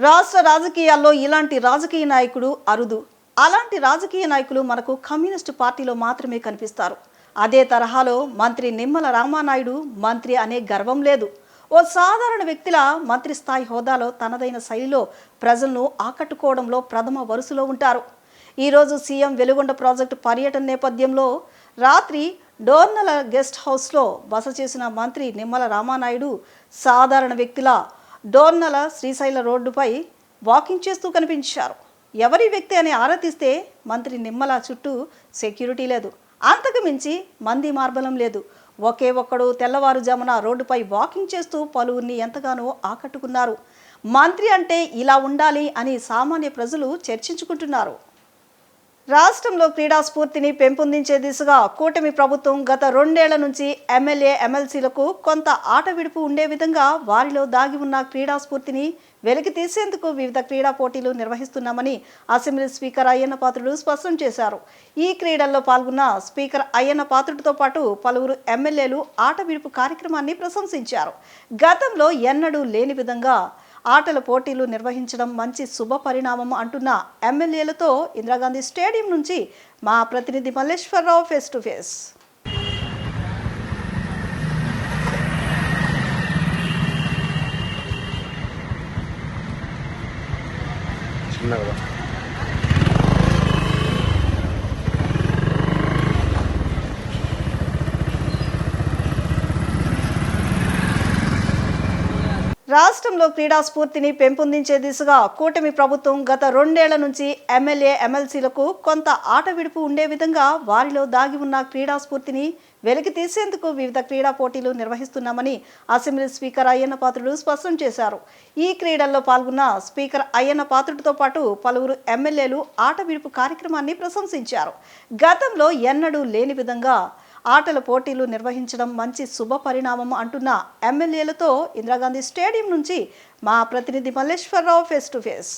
రాష్ట్ర రాజకీయాల్లో ఇలాంటి రాజకీయ నాయకుడు అరుదు. అలాంటి రాజకీయ నాయకులు మనకు కమ్యూనిస్టు పార్టీలో మాత్రమే కనిపిస్తారు. అదే తరహాలో మంత్రి నిమ్మల రామానాయుడు మంత్రి అనే గర్వం లేదు. ఓ సాధారణ వ్యక్తిలా మంత్రి స్థాయి హోదాలో తనదైన శైలిలో ప్రజలను ఆకట్టుకోవడంలో ప్రథమ వరుసలో ఉంటారు. ఈరోజు సీఎం వెలుగొండ ప్రాజెక్టు పర్యటన నేపథ్యంలో రాత్రి డోర్నల గెస్ట్ హౌస్లో బస చేసిన మంత్రి నిమ్మల రామానాయుడు సాధారణ వ్యక్తిలా డోర్నల శ్రీశైల రోడ్డుపై వాకింగ్ చేస్తూ కనిపించారు. ఎవరి వ్యక్తి అని ఆరా తీస్తే మంత్రి నిమ్మల చుట్టూ సెక్యూరిటీ లేదు, అంతకు మించి మంది మార్బలం లేదు. ఒకే ఒక్కడు తెల్లవారుజామున రోడ్డుపై వాకింగ్ చేస్తూ పలువురిని ఎంతగానో ఆకట్టుకున్నారు. మంత్రి అంటే ఇలా ఉండాలి అని సామాన్య ప్రజలు చర్చించుకుంటున్నారు. రాష్ట్రంలో క్రీడా స్ఫూర్తిని పెంపొందించే దిశగా కూటమి ప్రభుత్వం గత 2 ఏళ్ల నుంచి ఎమ్మెల్యే ఎమ్మెల్సీలకు కొంత ఆట విడుపు ఉండే విధంగా వారిలో దాగి ఉన్న క్రీడా స్ఫూర్తిని వెలికి తీసేందుకు వివిధ క్రీడా పోటీలు నిర్వహిస్తున్నామని అసెంబ్లీ స్పీకర్ అయ్యన్న పాత్రుడు స్పష్టం చేశారు. ఈ క్రీడల్లో పాల్గొన్న స్పీకర్ అయ్యన్న పాత్రుడితో పాటు పలువురు ఎమ్మెల్యేలు ఆట విడుపు కార్యక్రమాన్ని ప్రశంసించారు. గతంలో ఎన్నడూ లేని విధంగా ఆటల పోటీలు నిర్వహించడం మంచి శుభ పరిణామం అంటున్న ఎమ్మెల్యేలతో ఇందిరాగాంధీ స్టేడియం నుంచి మా ప్రతినిధి మల్లేశ్వరరావు ఫేస్ టు ఫేస్. రాష్ట్రంలో క్రీడా స్ఫూర్తిని పెంపొందించే దిశగా కూటమి ప్రభుత్వం గత 2 ఏళ్ల నుంచి ఎమ్మెల్యే ఎమ్మెల్సీలకు కొంత ఆట విడుపు ఉండే విధంగా వారిలో దాగి ఉన్న క్రీడా స్ఫూర్తిని వెలికి తీసేందుకు వివిధ క్రీడా పోటీలు నిర్వహిస్తున్నామని అసెంబ్లీ స్పీకర్ అయ్యన్న పాత్రుడు స్పష్టం చేశారు. ఈ క్రీడల్లో పాల్గొన్న స్పీకర్ అయ్యన్న పాత్రుడితో పాటు పలువురు ఎమ్మెల్యేలు ఆట విడుపు కార్యక్రమాన్ని ప్రశంసించారు. గతంలో ఎన్నడూ లేని విధంగా ఆటల పోటీలు నిర్వహించడం మంచి శుభ పరిణామం అంటున్న ఎమ్మెల్యేలతో ఇందిరాగాంధీ స్టేడియం నుంచి మా ప్రతినిధి మల్లేశ్వరరావు ఫేస్ టు ఫేస్.